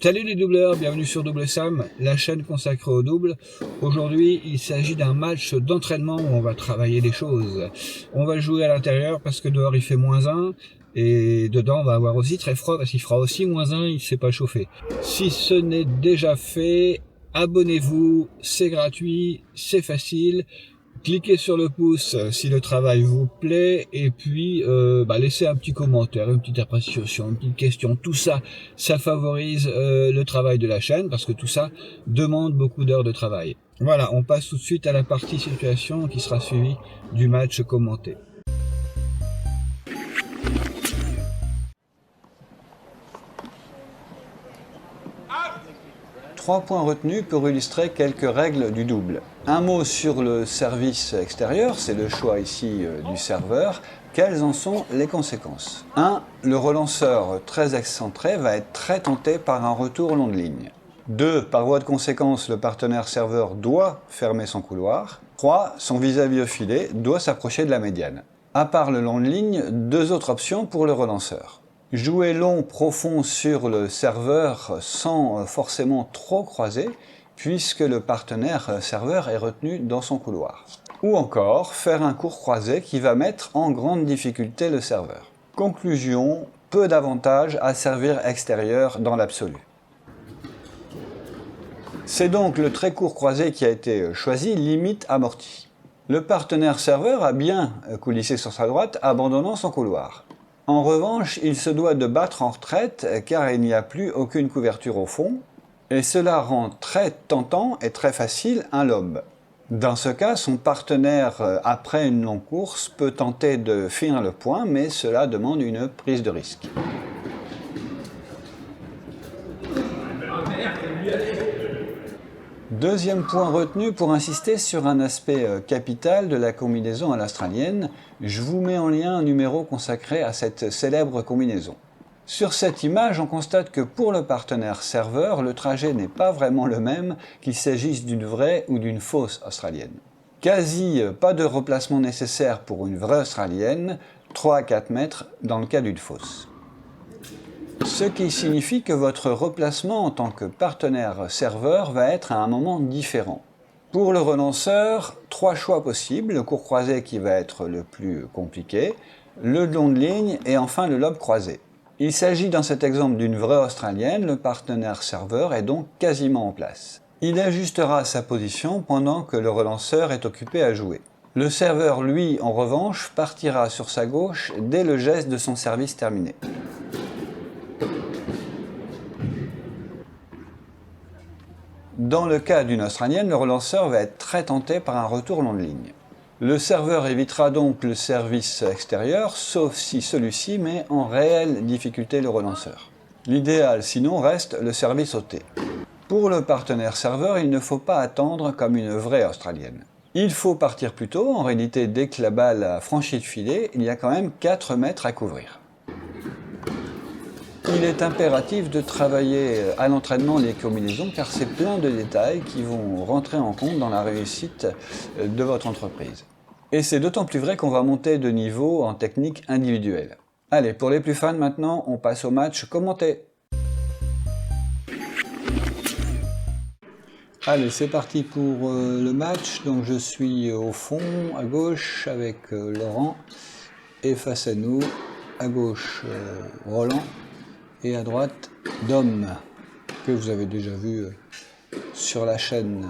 Salut les doubleurs, bienvenue sur Double Sam, la chaîne consacrée au double. Aujourd'hui, il s'agit d'un match d'entraînement où on va travailler des choses. On va jouer à l'intérieur parce que dehors il fait -1 et dedans on va avoir aussi très froid parce qu'il fera aussi -1, il ne s'est pas chauffé. Si ce n'est déjà fait, abonnez-vous, c'est gratuit, c'est facile. Cliquez sur le pouce si le travail vous plaît et puis laissez un petit commentaire, une petite appréciation, une petite question. Tout ça, ça favorise le travail de la chaîne parce que tout ça demande beaucoup d'heures de travail. Voilà, on passe tout de suite à la partie situation qui sera suivie du match commenté. 3 points retenus pour illustrer quelques règles du double. Un mot sur le service extérieur, c'est le choix ici du serveur. Quelles en sont les conséquences? 1. Le relanceur très excentré va être très tenté par un retour long de ligne. 2. Par voie de conséquence, le partenaire serveur doit fermer son couloir. 3. Son vis-à-vis au filet doit s'approcher de la médiane. À part le long de ligne, 2 autres options pour le relanceur. Jouer long profond sur le serveur sans forcément trop croiser, puisque le partenaire serveur est retenu dans son couloir. Ou encore, faire un court croisé qui va mettre en grande difficulté le serveur. Conclusion, peu d'avantages à servir extérieur dans l'absolu. C'est donc le très court croisé qui a été choisi, limite amorti. Le partenaire serveur a bien coulissé sur sa droite, abandonnant son couloir. En revanche, il se doit de battre en retraite car il n'y a plus aucune couverture au fond, et cela rend très tentant et très facile un lob. Dans ce cas, son partenaire, après une longue course, peut tenter de finir le point, mais cela demande une prise de risque. Deuxième point retenu pour insister sur un aspect capital de la combinaison à l'australienne, je vous mets en lien un numéro consacré à cette célèbre combinaison. Sur cette image, on constate que pour le partenaire serveur, le trajet n'est pas vraiment le même qu'il s'agisse d'une vraie ou d'une fausse australienne. Quasi pas de replacement nécessaire pour une vraie australienne, 3 à 4 mètres dans le cas d'une fausse. Ce qui signifie que votre replacement en tant que partenaire serveur va être à un moment différent. Pour le relanceur, 3 choix possibles, le court croisé qui va être le plus compliqué, le long de ligne et enfin le lob croisé. Il s'agit dans cet exemple d'une vraie australienne, le partenaire serveur est donc quasiment en place. Il ajustera sa position pendant que le relanceur est occupé à jouer. Le serveur, lui, en revanche, partira sur sa gauche dès le geste de son service terminé. Dans le cas d'une australienne, le relanceur va être très tenté par un retour long de ligne. Le serveur évitera donc le service extérieur, sauf si celui-ci met en réelle difficulté le relanceur. L'idéal sinon reste le service au T. Pour le partenaire serveur, il ne faut pas attendre comme une vraie australienne. Il faut partir plus tôt, en réalité dès que la balle a franchi le filet, il y a quand même 4 mètres à couvrir. Il est impératif de travailler à l'entraînement les combinaisons car c'est plein de détails qui vont rentrer en compte dans la réussite de votre entreprise. Et c'est d'autant plus vrai qu'on va monter de niveau en technique individuelle. Allez, pour les plus fans maintenant, on passe au match commenté. Allez, c'est parti pour le match. Donc je suis au fond, à gauche, avec Laurent, et face à nous, à gauche, Roland. Et à droite, Dom, que vous avez déjà vu sur la chaîne.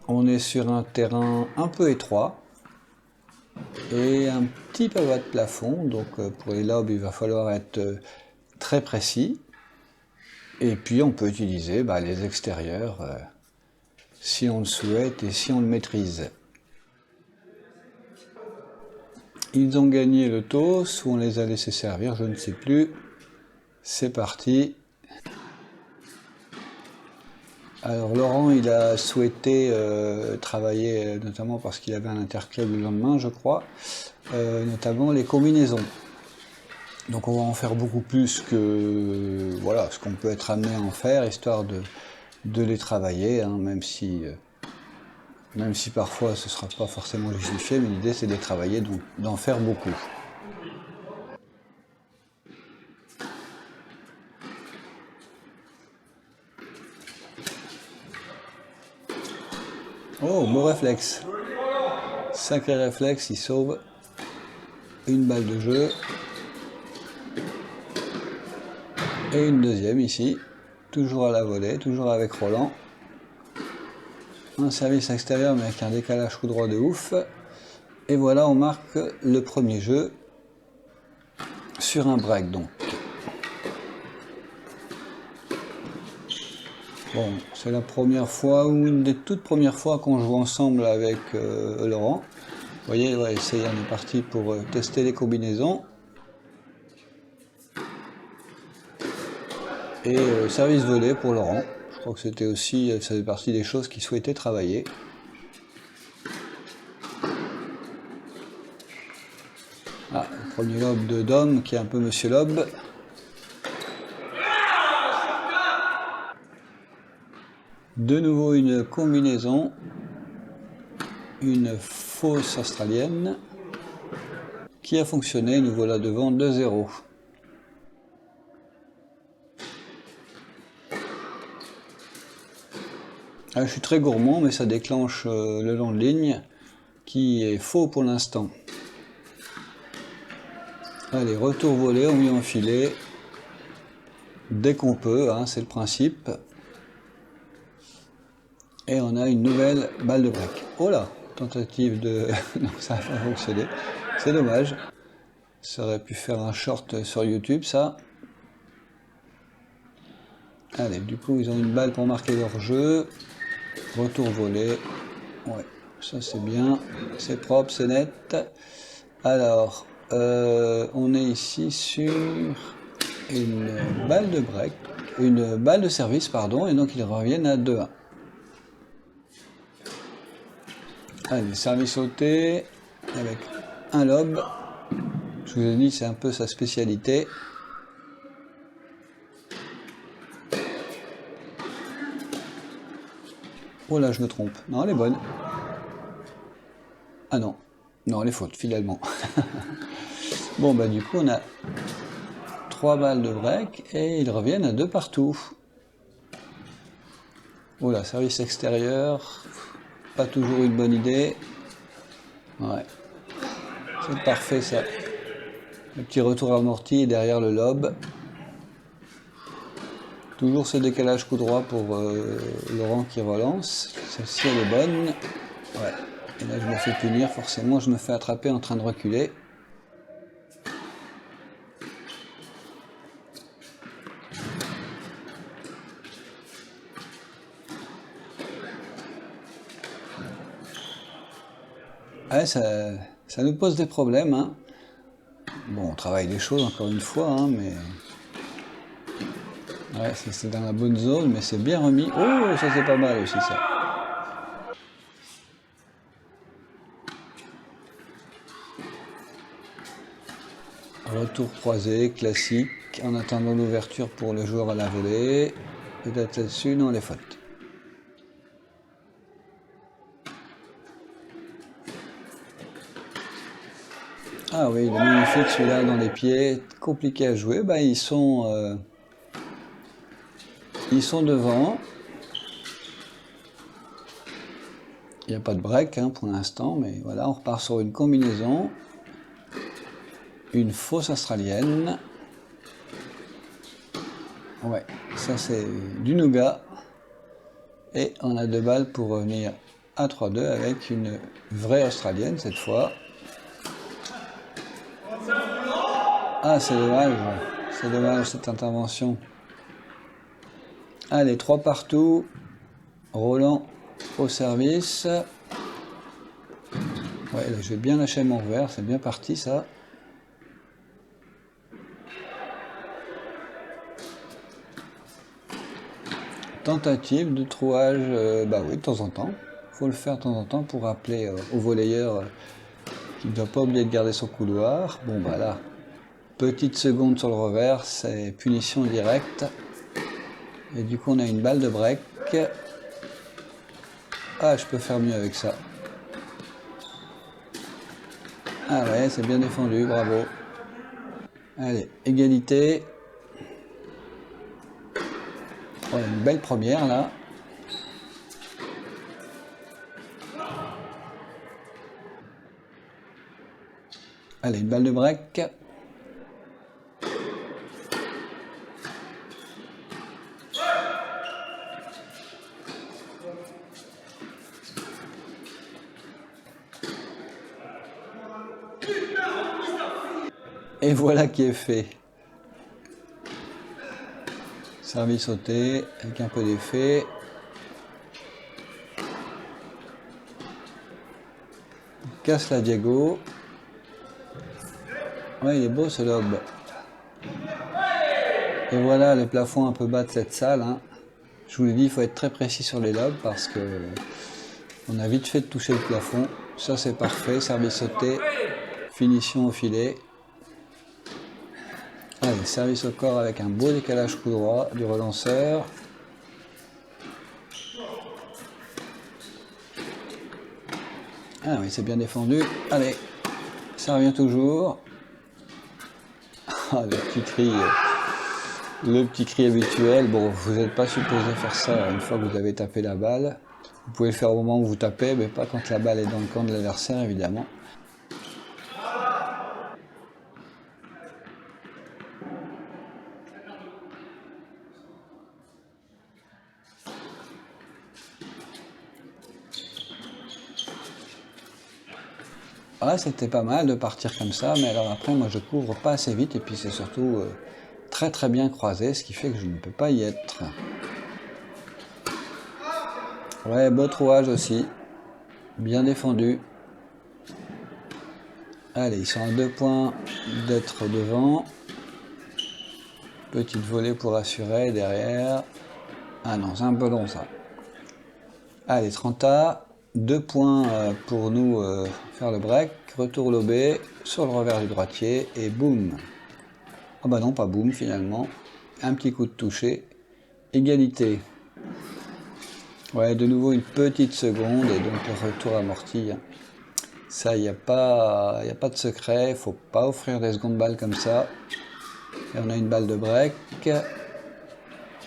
On est sur un terrain un peu étroit et un petit peu bas de plafond, donc pour les lobes il va falloir être très précis. Et puis on peut utiliser les extérieurs si on le souhaite et si on le maîtrise. Ils ont gagné le toss ou on les a laissés servir, je ne sais plus. C'est parti. Alors Laurent, il a souhaité travailler, notamment parce qu'il avait un interclub le lendemain, je crois, notamment les combinaisons. Donc on va en faire beaucoup plus que ce qu'on peut être amené à en faire, histoire de les travailler, hein, même si parfois ce ne sera pas forcément justifié, mais l'idée c'est de les travailler, donc d'en faire beaucoup. Oh, beau réflexe. Sacré réflexe, il sauve une balle de jeu. Et une deuxième ici. Toujours à la volée, toujours avec Roland. Un service extérieur mais avec un décalage coup droit de ouf. Et voilà, on marque le premier jeu sur un break donc. Bon, c'est la première fois ou une des toutes premières fois qu'on joue ensemble avec Laurent. Vous voyez, ouais, on est parti pour tester les combinaisons. Et service volé pour Laurent. Je crois que c'était aussi, ça fait partie des choses qu'il souhaitait travailler. Ah, le premier lob de Dom qui est un peu Monsieur Lob. De nouveau une combinaison. Une fausse australienne qui a fonctionné. Nous voilà devant 2-0. Ah, je suis très gourmand, mais ça déclenche le long de ligne qui est faux pour l'instant. Allez, retour volé, on vient enfiler dès qu'on peut, hein, c'est le principe. Et on a une nouvelle balle de break. Oh là, tentative de... non, ça n'a pas fonctionné. C'est dommage. Ça aurait pu faire un short sur YouTube, ça. Allez, du coup, ils ont une balle pour marquer leur jeu. Retour volé. Ouais, ça c'est bien. C'est propre, c'est net. Alors, on est ici sur une balle de break. Une balle de service, pardon. Et donc, ils reviennent à 2-1. Allez, service sauté avec un lob. Je vous ai dit, c'est un peu sa spécialité. Oh là, je me trompe. Non, elle est bonne. Ah non. Non, elle est faute, finalement. Bon, bah du coup, on a 3 balles de break et ils reviennent à 2 partout. Oh là, service extérieur. Pas toujours une bonne idée. Ouais. C'est parfait, ça. Le petit retour amorti derrière le lob. Toujours ce décalage coup droit pour Laurent qui relance. Celle-ci, elle est bonne. Ouais. Et là, je me fais punir. Forcément, je me fais attraper en train de reculer. Ouais, ça nous pose des problèmes. Hein. Bon, on travaille des choses, encore une fois, hein, mais... Ouais, c'est dans la bonne zone, mais c'est bien remis. Oh, ça c'est pas mal aussi, ça. Retour croisé, classique, en attendant l'ouverture pour le joueur à la volée. Peut-être là-dessus, non, les fautes. Ah oui, il est magnifique celui-là dans les pieds, compliqué à jouer. Bah, ils sont devant. Il n'y a pas de break hein, pour l'instant, mais voilà, on repart sur une combinaison. Une fausse australienne. Ouais, ça c'est du nougat. Et on a 2 balles pour revenir à 3-2 avec une vraie australienne cette fois. Ah, c'est dommage cette intervention. Allez, 3 partout. Roland au service. Ouais, là, je vais bien lâcher mon revers, c'est bien parti ça. Tentative de trouage, bah oui, de temps en temps. Il faut le faire de temps en temps pour rappeler au volleyeur qu'il ne doit pas oublier de garder son couloir. Bon, bah là, petite seconde sur le revers, c'est punition directe. Et du coup, on a une balle de break. Ah, je peux faire mieux avec ça. Ah ouais, c'est bien défendu, bravo. Allez, égalité. Ouais, une belle première là. Allez, une balle de break. Et voilà qui est fait. Service sauté avec un peu d'effet. Casse la Diego. Ouais, il est beau ce lob. Et voilà le plafond un peu bas de cette salle. Hein. Je vous l'ai dit, il faut être très précis sur les lobes parce que on a vite fait de toucher le plafond. Ça c'est parfait, service sauté, finition au filet. Allez, service au corps avec un beau décalage coup droit du relanceur. Ah oui, c'est bien défendu. Allez, ça revient toujours. Ah, le petit cri habituel. Bon, vous n'êtes pas supposé faire ça une fois que vous avez tapé la balle. Vous pouvez le faire au moment où vous tapez, mais pas quand la balle est dans le camp de l'adversaire, évidemment. Ah, c'était pas mal de partir comme ça, mais alors après, moi je couvre pas assez vite, et puis c'est surtout très très bien croisé, ce qui fait que je ne peux pas y être. Ouais, beau trouage aussi, bien défendu. Allez, ils sont à 2 points d'être devant. Petite volée pour assurer derrière. Ah non, c'est un peu long ça. Allez, 30A, 2 points pour nous faire le break. Retour lobé sur le revers du droitier et boum. Ah bah non, pas boum finalement. Un petit coup de toucher. Égalité. Ouais, de nouveau une petite seconde et donc le retour amorti. Hein. Ça, il n'y a pas de secret. Il ne faut pas offrir des secondes balles comme ça. Et on a une balle de break.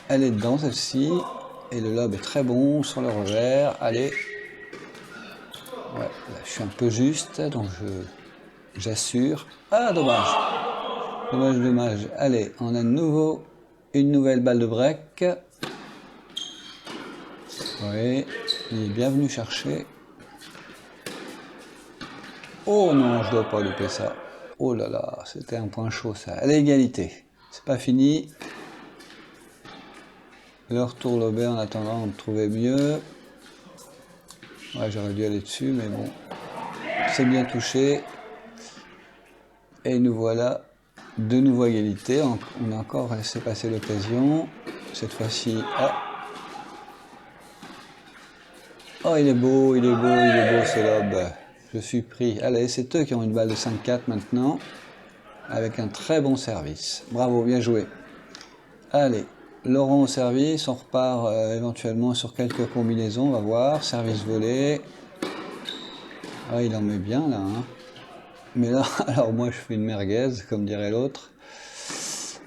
Elle est dedans celle-ci. Et le lob est très bon sur le revers. Allez. Ouais, là, je suis un peu juste, donc j'assure. Ah, dommage. Dommage, dommage. Allez, on a de nouveau une nouvelle balle de break. Oui, il est bien venu chercher. Oh non, je dois pas louper ça. Oh là là, c'était un point chaud ça. Allez, égalité. C'est pas fini. Le retour lobé en attendant de trouver mieux. Ouais, j'aurais dû aller dessus, mais bon. C'est bien touché. Et nous voilà de nouveau à égalité. On a encore laissé passer l'occasion. Cette fois-ci, ah. Oh, il est beau, il est beau, il est beau ce lob. Je suis pris. Allez, c'est eux qui ont une balle de 5-4 maintenant. Avec un très bon service. Bravo, bien joué. Allez, Laurent au service. On repart éventuellement sur quelques combinaisons. On va voir. Service volé. Ah, il en met bien là. Hein. Mais là, alors moi je fais une merguez, comme dirait l'autre.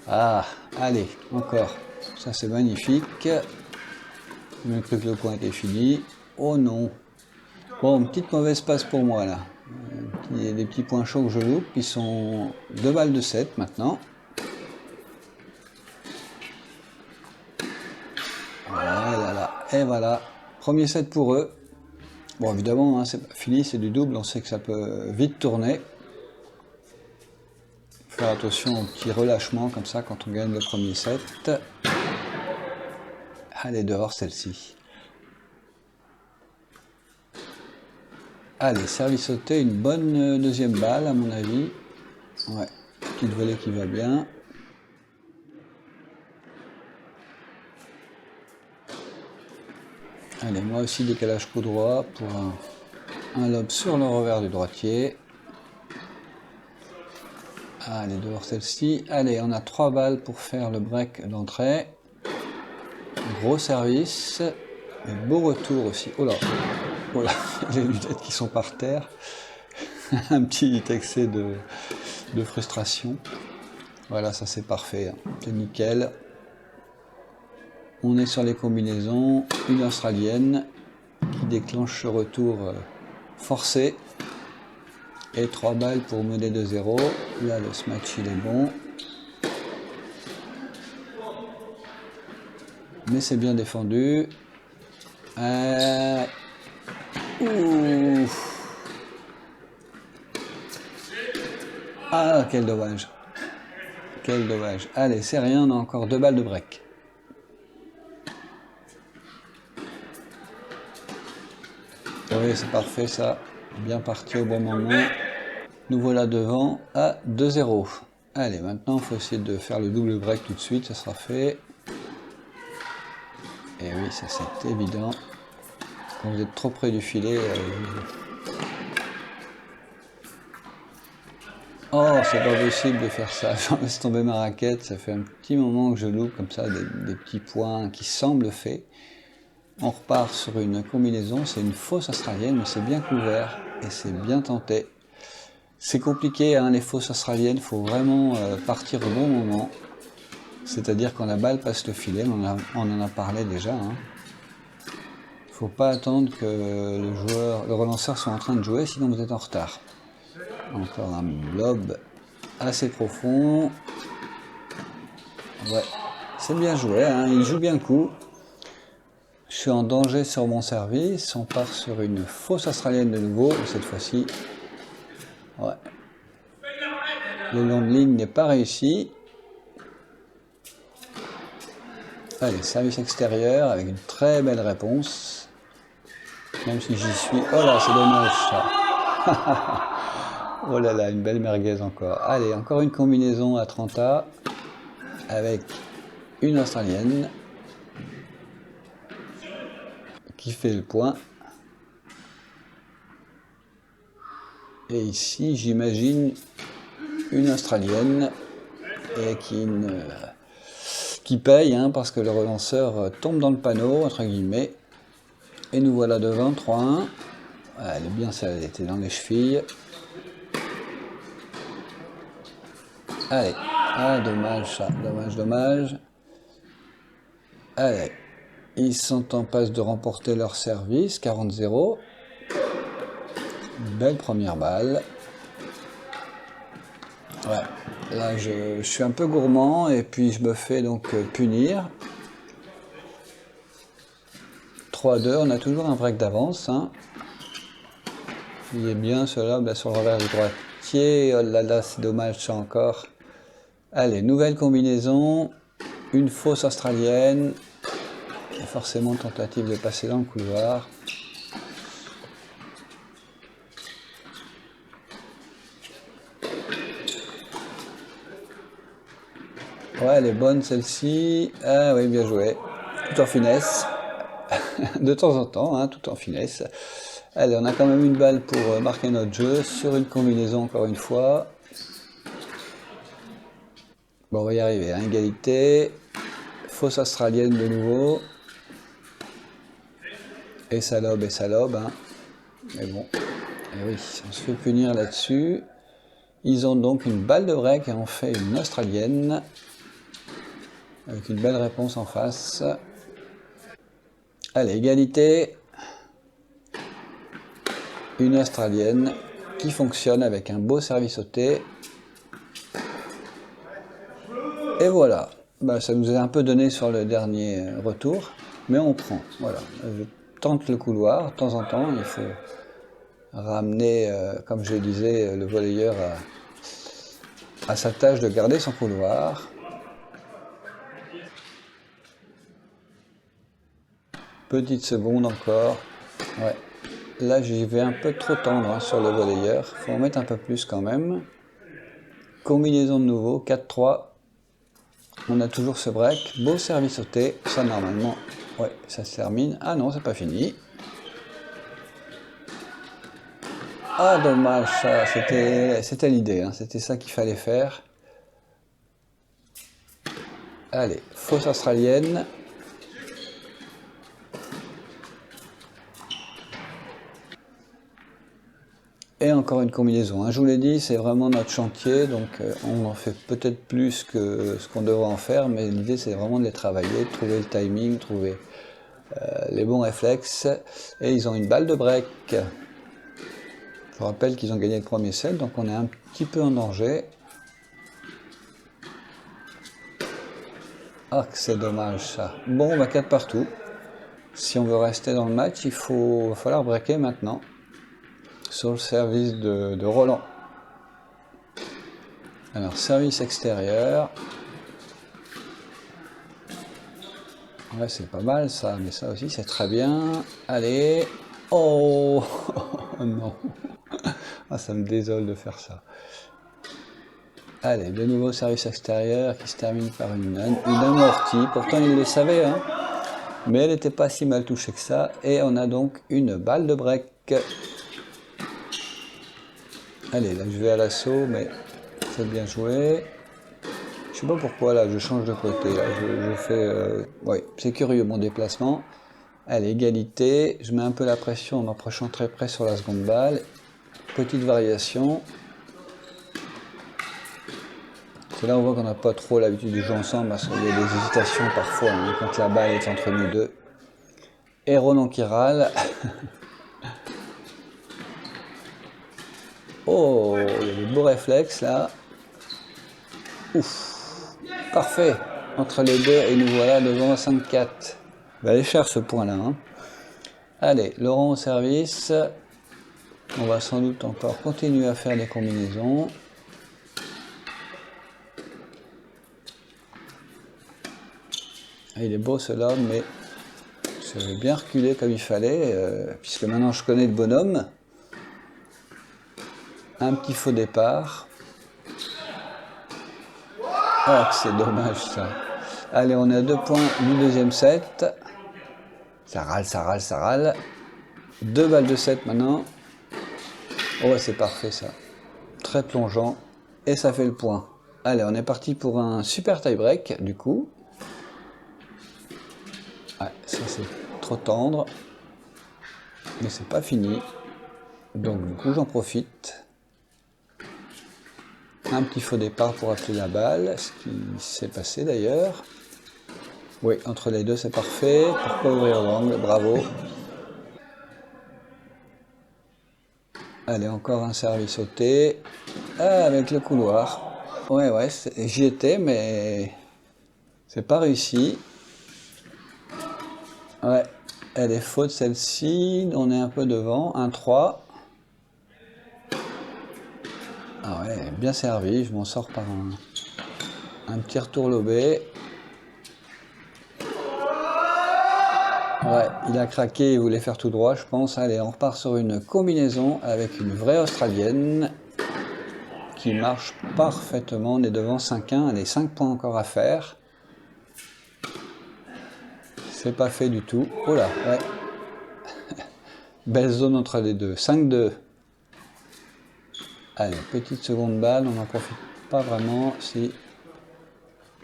Ah, allez, encore. Ça c'est magnifique. J'ai même cru que le point était fini. Oh non. Bon, une petite mauvaise passe pour moi là. Il y a des petits points chauds que je loupe. Ils sont 2 balles de 7 maintenant. Voilà, et voilà. Premier set pour eux. Bon, évidemment, hein, c'est pas fini, c'est du double. On sait que ça peut vite tourner. Faire attention au petit relâchement comme ça quand on gagne le premier set. Allez, dehors celle-ci. Allez, service sauté, une bonne deuxième balle à mon avis. Ouais, petite volée qui va bien. Allez, moi aussi décalage coup droit pour un lob sur le revers du droitier. Allez, dehors celle-ci. Allez, on a 3 balles pour faire le break d'entrée. Gros service. Et beau retour aussi. Oh là, les lunettes qui sont par terre. Un petit excès de frustration. Voilà, ça c'est parfait. Hein. C'est nickel. On est sur les combinaisons. Une australienne qui déclenche ce retour forcé. Et 3 balles pour mener 2-0. Là, le smash, il est bon. Mais c'est bien défendu. Ah, quel dommage. Quel dommage. Allez, c'est rien, on a encore 2 balles de break. Oui, c'est parfait ça. Bien parti au bon moment. Nous voilà devant à 2-0. Allez, maintenant, il faut essayer de faire le double break tout de suite, ça sera fait. Et oui, ça c'est évident. Quand vous êtes trop près du filet... Oh, c'est pas possible de faire ça. J'en laisse tomber ma raquette. Ça fait un petit moment que je loupe comme ça des petits points qui semblent faits. On repart sur une combinaison. C'est une fausse australienne, mais c'est bien couvert et c'est bien tenté. C'est compliqué, hein, les fausses australiennes. Il faut vraiment partir au bon moment. C'est-à-dire quand la balle passe le filet, on en a parlé déjà. Hein. Faut pas attendre que le relanceur soit en train de jouer, sinon vous êtes en retard. Encore un lob assez profond. Ouais, c'est bien joué, hein, il joue bien le coup. Je suis en danger sur mon service. On part sur une fausse australienne de nouveau, cette fois-ci. Ouais. Le long de ligne n'est pas réussi. Allez, service extérieur avec une très belle réponse. Même si j'y suis... Oh là, c'est dommage ça. Oh là là, une belle merguez encore. Allez, encore une combinaison à 30A avec une australienne qui fait le point. Et ici, j'imagine une australienne et qui paye, hein, parce que le relanceur tombe dans le panneau, entre guillemets. Et nous voilà devant 3-1. Elle est bien, ça, elle était dans les chevilles. Allez, ah dommage ça, dommage. Allez, ils sont en passe de remporter leur service, 40-0. Belle première balle. Ouais, là je suis un peu gourmand et puis je me fais donc punir. 3-2, on a toujours un break d'avance. Hein. Il est bien cela, ben, sur le revers du droitier. Oh là là, c'est dommage ça encore. Allez, nouvelle combinaison, une fausse australienne, forcément tentative de passer dans le couloir. Ouais, elle est bonne celle-ci, ah oui, bien joué, tout en finesse, de temps en temps, hein, tout en finesse. Allez, on a quand même une balle pour marquer notre jeu, sur une combinaison encore une fois. Bon, on va y arriver, hein. Égalité, fausse australienne de nouveau, et ça lobe, hein. Mais bon, et oui, on se fait punir là-dessus. Ils ont donc une balle de break et on fait une australienne, avec une belle réponse en face. Allez, égalité, une australienne qui fonctionne avec un beau service sauté. Et voilà, bah, ça nous a un peu donné sur le dernier retour, mais on prend. Voilà, je tente le couloir, de temps en temps, il faut ramener, comme je disais, le volleyeur à sa tâche de garder son couloir. Petite seconde encore. Ouais. Là, j'y vais un peu trop tendre, hein, sur le volleyeur. Il faut en mettre un peu plus quand même. Combinaison de nouveau, 4-3. On a toujours ce break. Beau service sauté. Ça, normalement, ouais, ça se termine. Ah non, c'est pas fini. Ah, dommage, ça. C'était l'idée. Hein, c'était ça qu'il fallait faire. Allez, fausse australienne. Et encore une combinaison. Hein. Je vous l'ai dit, c'est vraiment notre chantier, donc on en fait peut-être plus que ce qu'on devrait en faire, mais l'idée c'est vraiment de les travailler, de trouver le timing, trouver les bons réflexes. Et ils ont une balle de break. Je rappelle qu'ils ont gagné le premier set, donc on est un petit peu en danger. Ah, que c'est dommage ça. Bon, on va 4 partout. Si on veut rester dans le match, va falloir breaker maintenant. Sur le service de Roland. Alors, service extérieur. Ouais, c'est pas mal ça, mais ça aussi c'est très bien. Allez. Oh, non. Ah, ça me désole de faire ça. Allez, de nouveau service extérieur qui se termine par une amortie. Pourtant, il le savait, hein. Mais elle n'était pas si mal touchée que ça. Et on a donc une balle de break. Allez, là je vais à l'assaut, mais c'est bien joué. Je sais pas pourquoi là, je change de côté. Là, je fais... ouais, c'est curieux mon déplacement. Allez, égalité. Je mets un peu la pression en m'approchant très près sur la seconde balle. Petite variation. C'est là on voit qu'on n'a pas trop l'habitude de jouer ensemble parce qu'il y a des hésitations parfois hein, quand la balle est entre nous deux. Et Roland qui râle. Oh, il y a des beaux réflexes là. Ouf, parfait. Entre les deux et nous voilà devant 5-4. Il va aller chercher ce point là. Hein. Allez, Laurent au service. On va sans doute encore continuer à faire des combinaisons. Il est beau cela, mais je vais bien reculer comme il fallait, puisque maintenant je connais le bonhomme. Un petit faux départ. Ah, c'est dommage ça. Allez, on est à 2 points du deuxième set. Ça râle, ça râle, ça râle. 2 balles de set maintenant. Oh, ouais, c'est parfait ça. Très plongeant. Et ça fait le point. Allez, on est parti pour un super tie-break, du coup. Ouais, ça c'est trop tendre. Mais c'est pas fini. Donc du coup j'en profite. Un petit faux départ pour appeler la balle, ce qui s'est passé d'ailleurs. Oui, entre les deux c'est parfait. Pourquoi ouvrir l'angle? Bravo. Allez, encore un service sauté. Ah, avec le couloir. Ouais, j'y étais, mais c'est pas réussi. Ouais, elle est faute celle-ci. On est un peu devant. 1-3. Ah ouais, bien servi. Je m'en sors par un petit retour lobé. Ouais, il a craqué, il voulait faire tout droit, je pense. Allez, on repart sur une combinaison avec une vraie australienne qui marche parfaitement. On est devant 5-1, allez, 5 points encore à faire. C'est pas fait du tout. Oh là, ouais. Belle zone entre les deux. 5-2. Allez, petite seconde balle, on n'en profite pas vraiment. Si.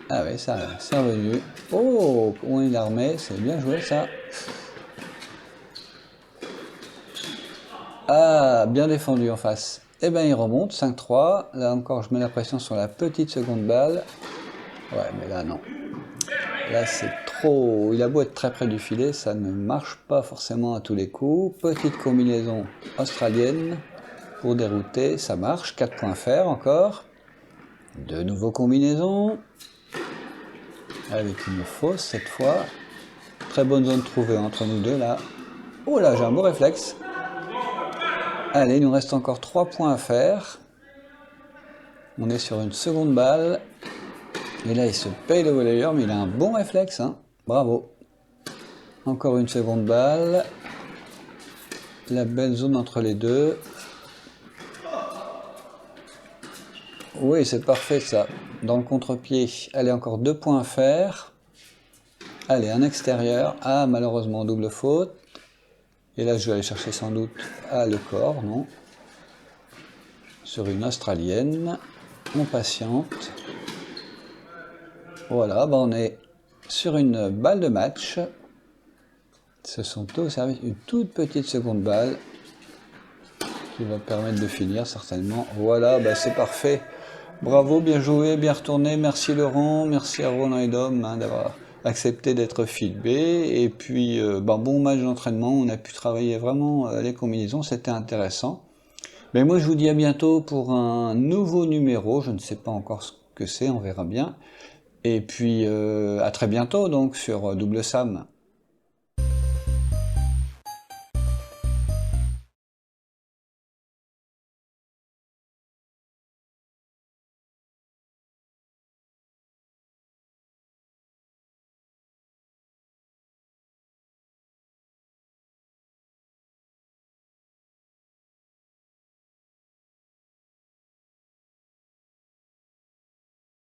Ah ouais, ça c'est revenu. Oh, on est armé, c'est bien joué ça. Ah, bien défendu en face. Et bien il remonte, 5-3. Là encore, je mets la pression sur la petite seconde balle. Ouais, mais là non. Là c'est trop... Il a beau être très près du filet, ça ne marche pas forcément à tous les coups. Petite combinaison australienne pour dérouter, ça marche. 4 points faire encore. De nouveau combinaison. Avec une fausse cette fois. Très bonne zone trouvée entre nous deux là. Oh là, j'ai un beau réflexe. Allez, il nous reste encore 3 points à faire. On est sur une seconde balle. Et là, il se paye le volleyeur, mais il a un bon réflexe. Hein. Bravo. Encore une seconde balle. La belle zone entre les deux. Oui, c'est parfait ça. Dans le contre-pied. Allez, encore 2 points à faire. Allez, un extérieur. Ah, malheureusement, double faute. Et là, je vais aller chercher sans doute le corps, non? Sur une australienne. On patiente. Voilà, on est sur une balle de match. Ce sont au service une toute petite seconde balle qui va permettre de finir certainement. Voilà, c'est parfait. Bravo, bien joué, bien retourné. Merci Laurent, merci à Roland et Dom d'avoir accepté d'être filmé. Et puis, bon match d'entraînement. On a pu travailler vraiment les combinaisons, c'était intéressant. Mais moi je vous dis à bientôt pour un nouveau numéro, je ne sais pas encore ce que c'est, on verra bien. Et puis à très bientôt donc sur Double Sam.